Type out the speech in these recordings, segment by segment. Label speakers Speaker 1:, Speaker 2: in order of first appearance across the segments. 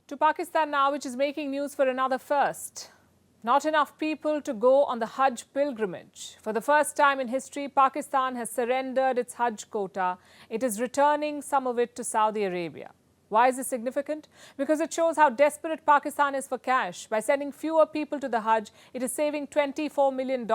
Speaker 1: To Pakistan now, which is making news for another first. Not enough people to go on the Hajj pilgrimage. For the first time in history, Pakistan has surrendered its Hajj quota. It is returning some of it to Saudi Arabia. Why is this significant? Because it shows how desperate Pakistan is for cash. By sending fewer people to the Hajj, it is saving $24 million.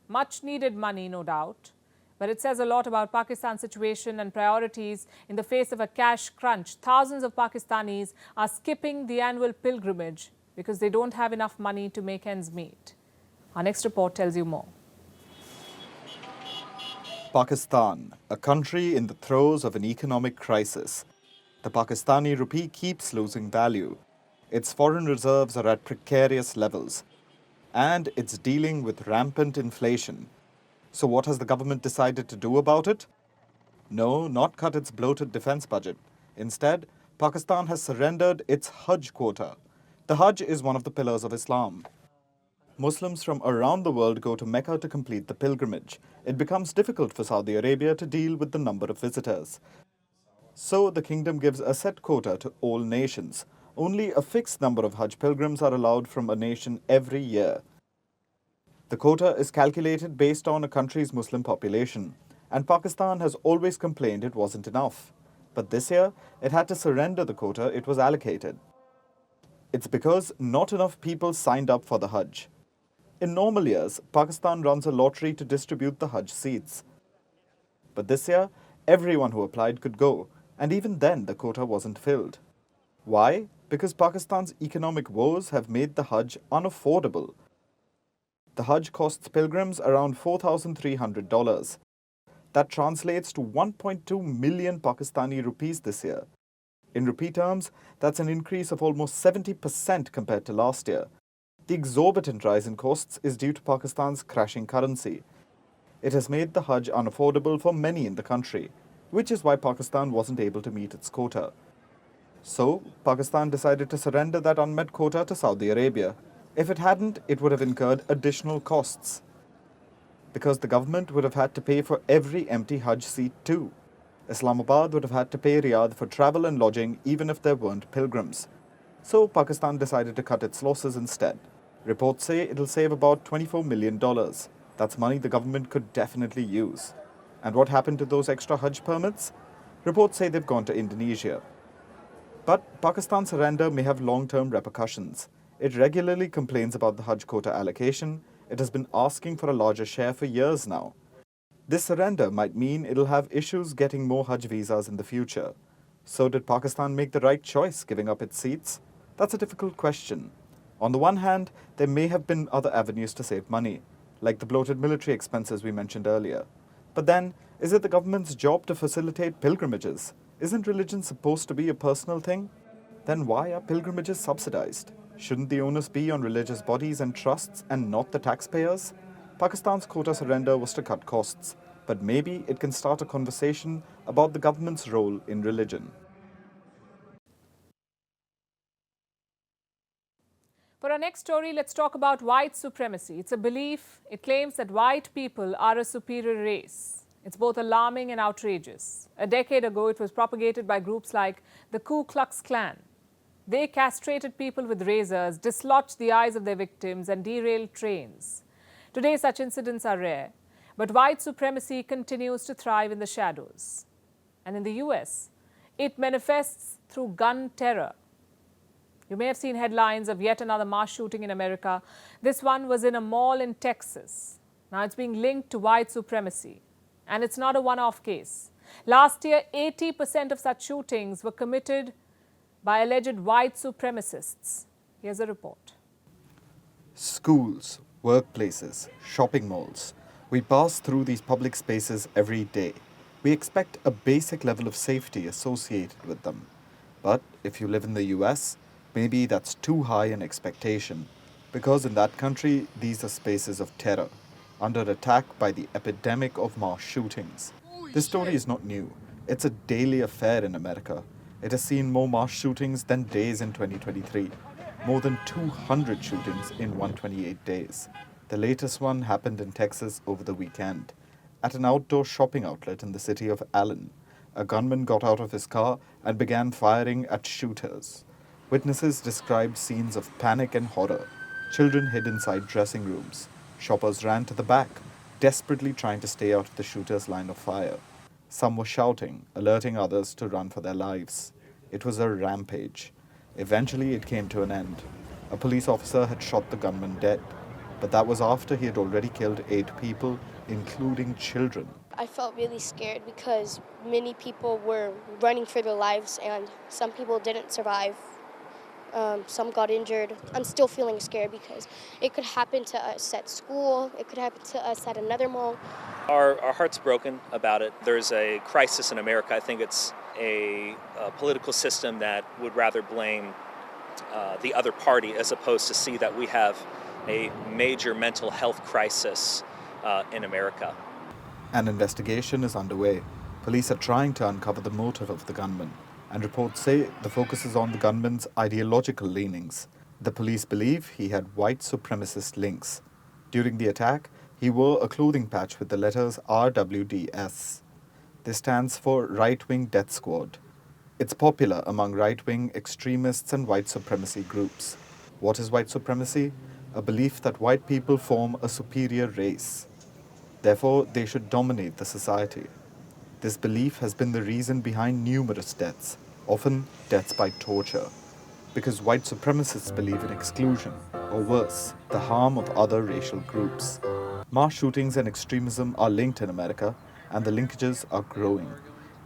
Speaker 1: Much needed money, no doubt. But it says a lot about Pakistan's situation and priorities in the face of a cash crunch. Thousands of Pakistanis are skipping the annual pilgrimage because they don't have enough money to make ends meet. Our next report tells you more.
Speaker 2: Pakistan, a country in the throes of an economic crisis. The Pakistani rupee keeps losing value. Its foreign reserves are at precarious levels. And it's dealing with rampant inflation. So what has the government decided to do about it? No, not cut its bloated defense budget. Instead, Pakistan has surrendered its Hajj quota. The Hajj is one of the pillars of Islam. Muslims from around the world go to Mecca to complete the pilgrimage. It becomes difficult for Saudi Arabia to deal with the number of visitors. So the kingdom gives a set quota to all nations. Only a fixed number of Hajj pilgrims are allowed from a nation every year. The quota is calculated based on a country's Muslim population, and Pakistan has always complained it wasn't enough. But this year, it had to surrender the quota it was allocated. It's because not enough people signed up for the Hajj. In normal years, Pakistan runs a lottery to distribute the Hajj seats. But this year, everyone who applied could go, and even then the quota wasn't filled. Why? Because Pakistan's economic woes have made the Hajj unaffordable. The Hajj costs pilgrims around $4,300. That translates to 1.2 million Pakistani rupees this year. In rupee terms, that's an increase of almost 70% compared to last year. The exorbitant rise in costs is due to Pakistan's crashing currency. It has made the Hajj unaffordable for many in the country, which is why Pakistan wasn't able to meet its quota. So, Pakistan decided to surrender that unmet quota to Saudi Arabia. If it hadn't, it would have incurred additional costs. Because the government would have had to pay for every empty Hajj seat too. Islamabad would have had to pay Riyadh for travel and lodging even if there weren't pilgrims. So Pakistan decided to cut its losses instead. Reports say it'll save about $24 million. That's money the government could definitely use. And what happened to those extra Hajj permits? Reports say they've gone to Indonesia. But Pakistan's surrender may have long-term repercussions. It regularly complains about the Hajj quota allocation. It has been asking for a larger share for years now. This surrender might mean it'll have issues getting more Hajj visas in the future. So did Pakistan make the right choice giving up its seats? That's a difficult question. On the one hand, there may have been other avenues to save money, like the bloated military expenses we mentioned earlier. But then, is it the government's job to facilitate pilgrimages? Isn't religion supposed to be a personal thing? Then why are pilgrimages subsidized? Shouldn't the onus be on religious bodies and trusts and not the taxpayers? Pakistan's quota surrender was to cut costs, but maybe it can start a conversation about the government's role in religion.
Speaker 1: For our next story, let's talk about white supremacy. It's a belief. It claims that white people are a superior race. It's both alarming and outrageous. A decade ago, it was propagated by groups like the Ku Klux Klan. They castrated people with razors, dislodged the eyes of their victims, and derailed trains. Today, such incidents are rare, but white supremacy continues to thrive in the shadows. And in the US, it manifests through gun terror. You may have seen headlines of yet another mass shooting in America. This one was in a mall in Texas. Now it's being linked to white supremacy. And it's not a one-off case. Last year, 80% of such shootings were committed by alleged white supremacists. Here's a report.
Speaker 2: Schools, workplaces, shopping malls. We pass through these public spaces every day. We expect a basic level of safety associated with them. But if you live in the US, maybe that's too high an expectation. Because in that country, these are spaces of terror, under attack by the epidemic of mass shootings. This story is not new. It's a daily affair in America. It has seen more mass shootings than days in 2023. More than 200 shootings in 128 days. The latest one happened in Texas over the weekend. At an outdoor shopping outlet in the city of Allen, a gunman got out of his car and began firing at shooters. Witnesses described scenes of panic and horror. Children hid inside dressing rooms. Shoppers ran to the back, desperately trying to stay out of the shooter's line of fire. Some were shouting, alerting others to run for their lives. It was a rampage. Eventually, it came to an end. A police officer had shot the gunman dead, but that was after he had already killed 8 people, including children.
Speaker 3: I felt really scared because many people were running for their lives and some people didn't survive. Some got injured. I'm still feeling scared because it could happen to us at school, it could happen to us at another mall.
Speaker 4: Our heart's broken about it. There's a crisis in America. I think it's a political system that would rather blame the other party as opposed to see that we have a major mental health crisis in America.
Speaker 2: An investigation is underway. Police are trying to uncover the motive of the gunman, and reports say the focus is on the gunman's ideological leanings. The police believe he had white supremacist links. During the attack, he wore a clothing patch with the letters RWDS. This stands for Right-Wing Death Squad. It's popular among right-wing extremists and white supremacy groups. What is white supremacy? A belief that white people form a superior race. Therefore, they should dominate the society. This belief has been the reason behind numerous deaths, often deaths by torture, because white supremacists believe in exclusion, or worse, the harm of other racial groups. Mass shootings and extremism are linked in America, and the linkages are growing.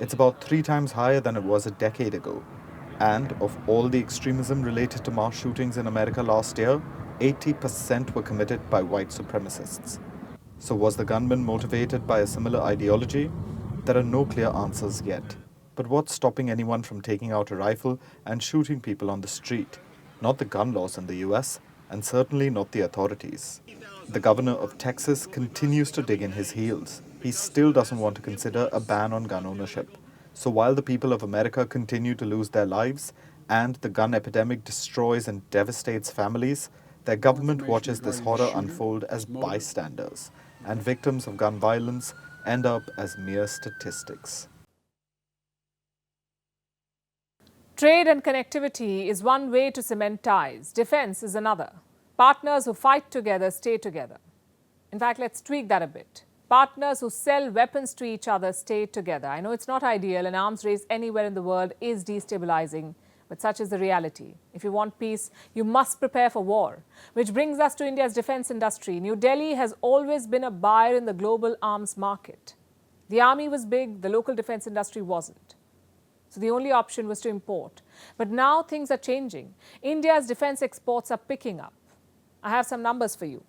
Speaker 2: It's about 3 times higher than it was a decade ago. And of all the extremism related to mass shootings in America last year, 80% were committed by white supremacists. So was the gunman motivated by a similar ideology? There are no clear answers yet. But what's stopping anyone from taking out a rifle and shooting people on the street? Not the gun laws in the US, and certainly not the authorities. The governor of Texas continues to dig in his heels. He still doesn't want to consider a ban on gun ownership. So while the people of America continue to lose their lives and the gun epidemic destroys and devastates families, their government watches this horror unfold as bystanders, and victims of gun violence end up as mere statistics.
Speaker 1: Trade and connectivity is one way to cement ties. Defense is another. Partners who fight together stay together. In fact, let's tweak that a bit. Partners who sell weapons to each other stay together. I know it's not ideal. An arms race anywhere in the world is destabilizing, but such is the reality. If you want peace, you must prepare for war. Which brings us to India's defense industry. New Delhi has always been a buyer in the global arms market. The army was big, the local defense industry wasn't. So the only option was to import. But now things are changing. India's defense exports are picking up. I have some numbers for you.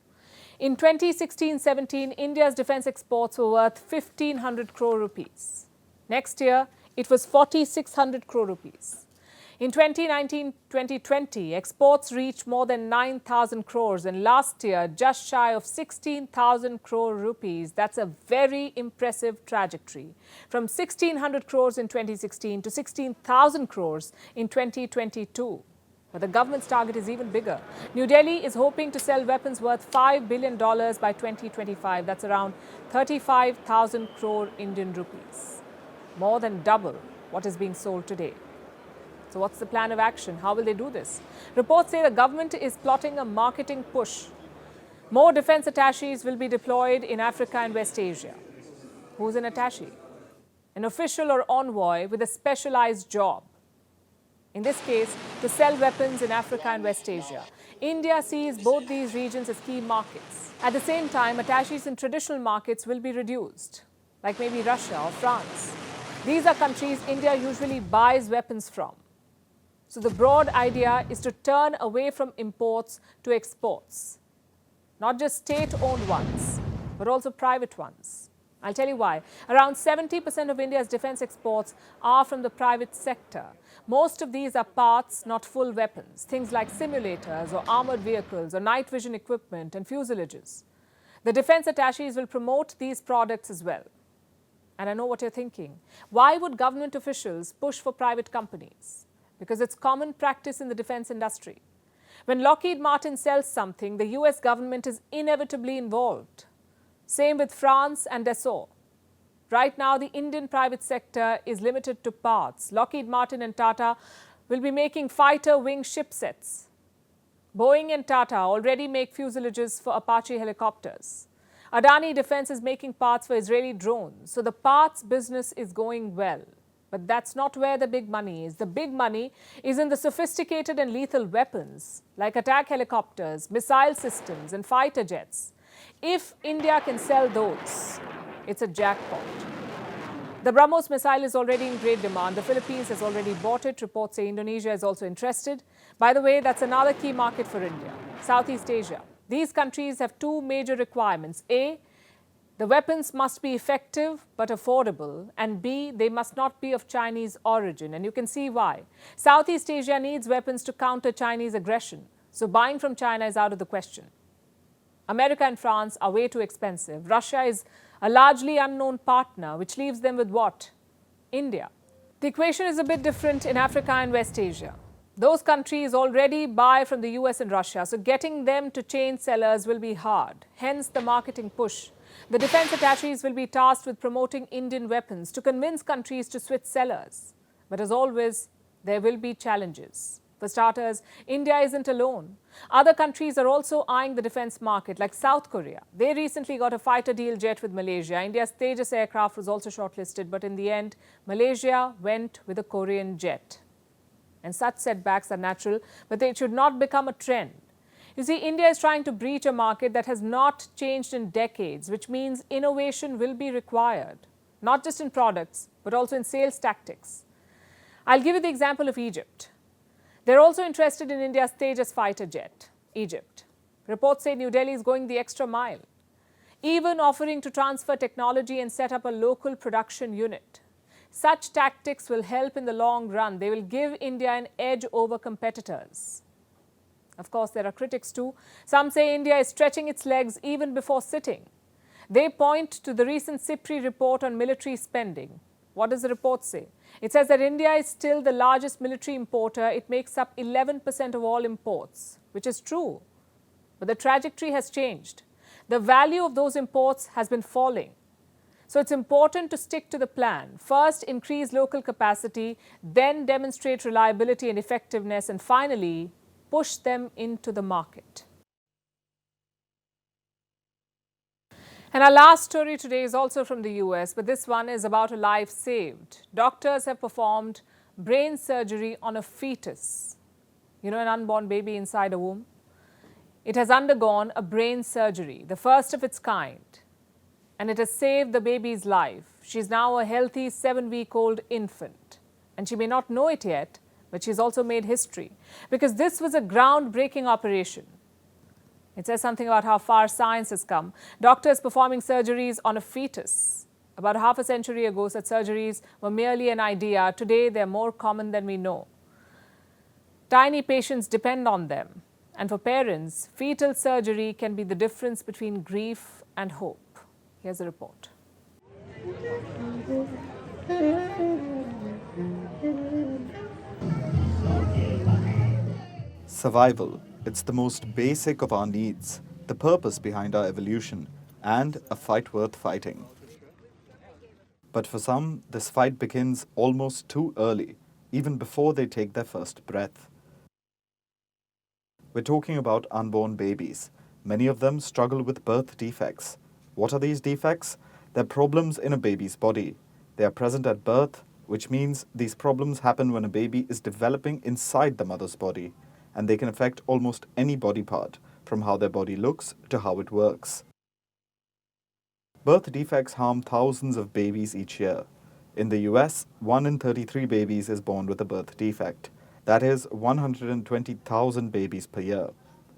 Speaker 1: In 2016-17, India's defense exports were worth 1,500 crore rupees. Next year, it was 4,600 crore rupees. In 2019-2020, exports reached more than 9,000 crores, and last year, just shy of 16,000 crore rupees. That's a very impressive trajectory. From 1,600 crores in 2016 to 16,000 crores in 2022. But the government's target is even bigger. New Delhi is hoping to sell weapons worth $5 billion by 2025. That's around 35,000 crore Indian rupees. More than double what is being sold today. So what's the plan of action? How will they do this? Reports say the government is plotting a marketing push. More defense attaches will be deployed in Africa and West Asia. Who's an attaché? An official or envoy with a specialized job. In this case, to sell weapons in Africa and West Asia. India sees both these regions as key markets. At the same time, attaches in traditional markets will be reduced, like maybe Russia or France. These are countries India usually buys weapons from. So the broad idea is to turn away from imports to exports. Not just state-owned ones, but also private ones. I'll tell you why. Around 70% of India's defense exports are from the private sector. Most of these are parts, not full weapons. Things like simulators or armored vehicles or night vision equipment and fuselages. The defense attaches will promote these products as well. And I know what you're thinking. Why would government officials push for private companies? Because it's common practice in the defense industry. When Lockheed Martin sells something, the US government is inevitably involved. Same with France and Dassault. Right now, the Indian private sector is limited to parts. Lockheed Martin and Tata will be making fighter wing shipsets. Boeing and Tata already make fuselages for Apache helicopters. Adani Defense is making parts for Israeli drones. So the parts business is going well. But that's not where the big money is. The big money is in the sophisticated and lethal weapons like attack helicopters, missile systems and fighter jets. If India can sell those, it's a jackpot. The BrahMos missile is already in great demand. The Philippines has already bought it. Reports say Indonesia is also interested. By the way, that's another key market for India, Southeast Asia. These countries have two major requirements. A, the weapons must be effective but affordable. And B, they must not be of Chinese origin. And you can see why. Southeast Asia needs weapons to counter Chinese aggression. So buying from China is out of the question. America and France are way too expensive. Russia is a largely unknown partner, which leaves them with what? India. The equation is a bit different in Africa and West Asia. Those countries already buy from the US and Russia, so getting them to change sellers will be hard. Hence the marketing push. The defense attaches will be tasked with promoting Indian weapons to convince countries to switch sellers. But as always, there will be challenges. For starters, India isn't alone. Other countries are also eyeing the defense market, like South Korea. They recently got a fighter deal jet with Malaysia. India's Tejas aircraft was also shortlisted, but in the end, Malaysia went with a Korean jet. And such setbacks are natural, but they should not become a trend. You see, India is trying to breach a market that has not changed in decades, which means innovation will be required, not just in products, but also in sales tactics. I'll give you the example of Egypt. They're also interested in India's Tejas fighter jet, Egypt. Reports say New Delhi is going the extra mile, even offering to transfer technology and set up a local production unit. Such tactics will help in the long run. They will give India an edge over competitors. Of course, there are critics too. Some say India is stretching its legs even before sitting. They point to the recent SIPRI report on military spending. What does the report say? It says that India is still the largest military importer. It makes up 11% of all imports, which is true. But the trajectory has changed. The value of those imports has been falling. So it's important to stick to the plan. First, increase local capacity, then demonstrate reliability and effectiveness, and finally, push them into the market. And our last story today is also from the US, but this one is about a life saved. Doctors have performed brain surgery on a fetus. You know, an unborn baby inside a womb? It has undergone a brain surgery, the first of its kind. And it has saved the baby's life. She's now a healthy 7-week-old infant. And she may not know it yet, but she's also made history. Because this was a groundbreaking operation. It says something about how far science has come. Doctors performing surgeries on a fetus. About half a century ago, such surgeries were merely an idea. Today, they're more common than we know. Tiny patients depend on them. And for parents, fetal surgery can be the difference between grief and hope. Here's a report.
Speaker 2: Survival. It's the most basic of our needs, the purpose behind our evolution, and a fight worth fighting. But for some, this fight begins almost too early, even before they take their first breath. We're talking about unborn babies. Many of them struggle with birth defects. What are these defects? They're problems in a baby's body. They are present at birth, which means these problems happen when a baby is developing inside the mother's body, and they can affect almost any body part, from how their body looks to how it works. Birth defects harm thousands of babies each year. In the US, 1 in 33 babies is born with a birth defect. That is 120,000 babies per year.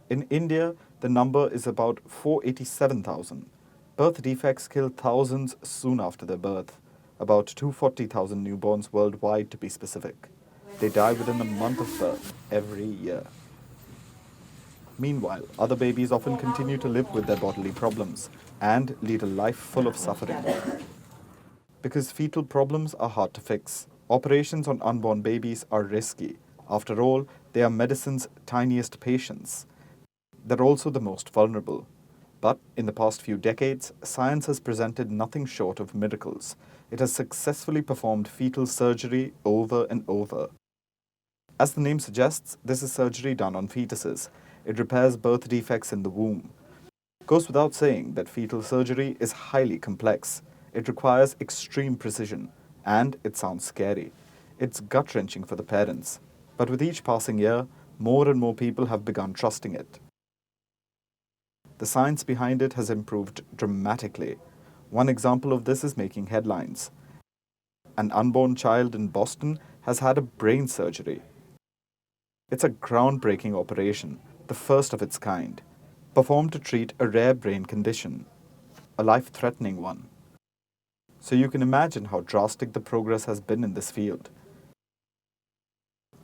Speaker 2: In India, the number is about 487,000. Birth defects kill thousands soon after their birth, about 240,000 newborns worldwide to be specific. They die within a month of birth every year. Meanwhile, other babies often continue to live with their bodily problems and lead a life full of suffering. Because fetal problems are hard to fix, operations on unborn babies are risky. After all, they are medicine's tiniest patients. They're also the most vulnerable. But in the past few decades, science has presented nothing short of miracles. It has successfully performed fetal surgery over and over. As the name suggests, this is surgery done on fetuses. It repairs birth defects in the womb. Goes without saying that fetal surgery is highly complex. It requires extreme precision, and it sounds scary. It's gut-wrenching for the parents. But with each passing year, more and more people have begun trusting it. The science behind it has improved dramatically. One example of this is making headlines. An unborn child in Boston has had a brain surgery. It's a groundbreaking operation, the first of its kind, performed to treat a rare brain condition, a life-threatening one. So you can imagine how drastic the progress has been in this field.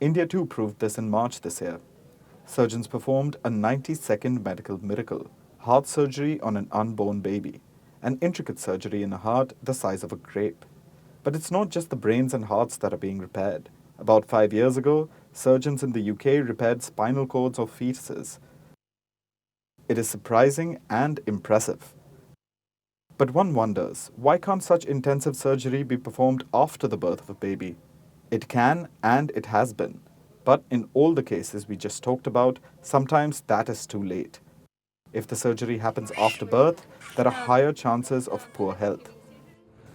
Speaker 2: India too proved this in March this year. Surgeons performed a 90-second medical miracle, heart surgery on an unborn baby, an intricate surgery in a heart the size of a grape. But it's not just the brains and hearts that are being repaired. About 5 years ago, surgeons in the UK repaired spinal cords of fetuses. It is surprising and impressive. But one wonders, why can't such intensive surgery be performed after the birth of a baby? It can, and it has been. But in all the cases we just talked about, sometimes that is too late. If the surgery happens after birth, there are higher chances of poor health.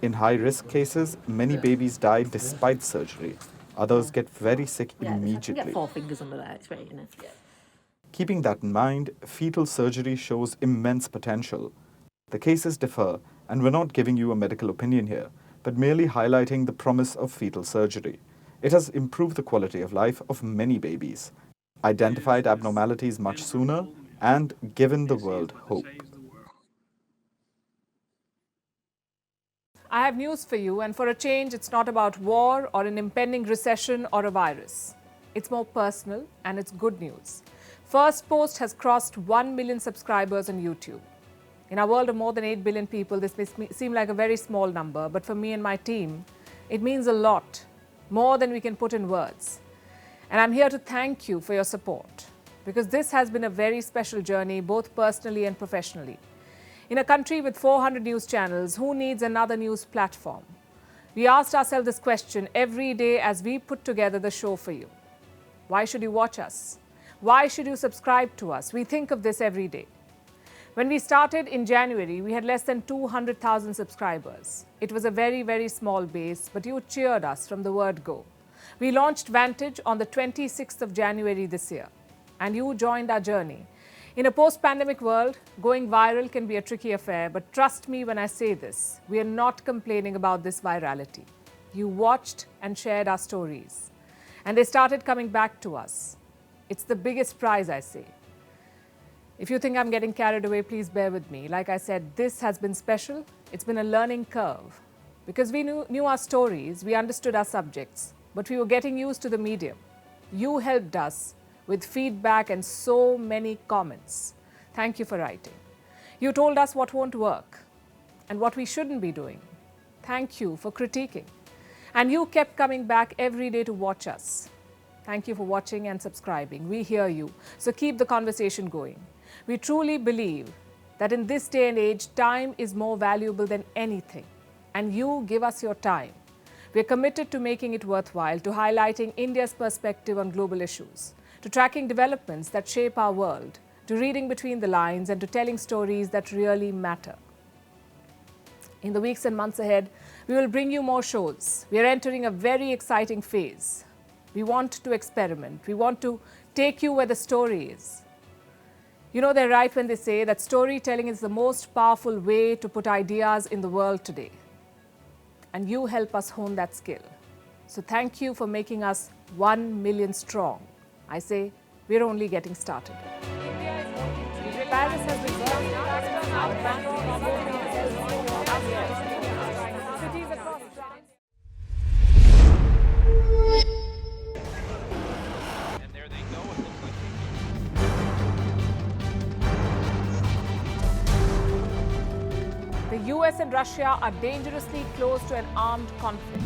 Speaker 2: In high-risk cases, many babies die despite surgery. Others get very sick immediately.
Speaker 5: Get 4 fingers under there, it's great, isn't it? Yeah.
Speaker 2: Keeping that in mind, fetal surgery shows immense potential. The cases differ, and we're not giving you a medical opinion here, but merely highlighting the promise of fetal surgery. It has improved the quality of life of many babies, identified abnormalities much sooner, and given the world hope.
Speaker 1: I have news for you, and for a change, it's not about war or an impending recession or a virus. It's more personal, and it's good news. Firstpost has crossed 1 million subscribers on YouTube. In our world of more than 8 billion people, this may seem like a very small number, but for me and my team, it means a lot, more than we can put in words. And I'm here to thank you for your support, because this has been a very special journey, both personally and professionally. In a country with 400 news channels, who needs another news platform? We asked ourselves this question every day as we put together the show for you. Why should you watch us? Why should you subscribe to us? We think of this every day. When we started in January, we had less than 200,000 subscribers. It was a very, very small base, but you cheered us from the word go. We launched Vantage on the 26th of January this year, and you joined our journey. In a post-pandemic world, going viral can be a tricky affair, but trust me when I say this, we are not complaining about this virality. You watched and shared our stories, and they started coming back to us. It's the biggest prize, I say. If you think I'm getting carried away, please bear with me. Like I said, this has been special. It's been a learning curve. Because we knew our stories, we understood our subjects, but we were getting used to the medium. You helped us with feedback and so many comments. Thank you for writing. You told us what won't work and what we shouldn't be doing. Thank you for critiquing. And you kept coming back every day to watch us. Thank you for watching and subscribing. We hear you, so keep the conversation going. We truly believe that in this day and age, time is more valuable than anything, and you give us your time. We are committed to making it worthwhile, to highlighting India's perspective on global issues, to tracking developments that shape our world, to reading between the lines, and to telling stories that really matter. In the weeks and months ahead, we will bring you more shows. We are entering a very exciting phase. We want to experiment. We want to take you where the story is. You know, they're right when they say that storytelling is the most powerful way to put ideas in the world today. And you help us hone that skill. So thank you for making us 1 million strong. I say, we're only getting started. Paris has been cities across France.
Speaker 6: And there they go. It looks like
Speaker 1: The US and Russia are dangerously close to an armed conflict.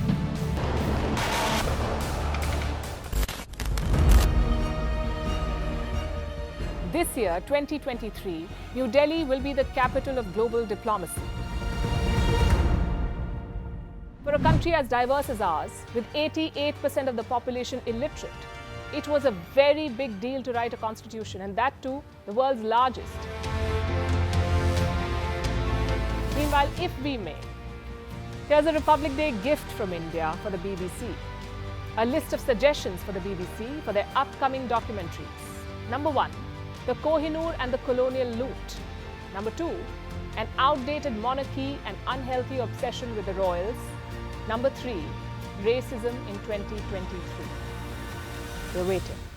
Speaker 1: This year, 2023, New Delhi will be the capital of global diplomacy. For a country as diverse as ours, with 88% of the population illiterate, It was a very big deal to write a constitution, and that too, the world's largest. Meanwhile, if we may, here's a Republic Day gift from India for the BBC. A list of suggestions for the BBC for their upcoming documentaries. Number 1, the Kohinoor and the colonial loot. Number 2, an outdated monarchy and unhealthy obsession with the royals. Number 3, racism in 2023. We're waiting.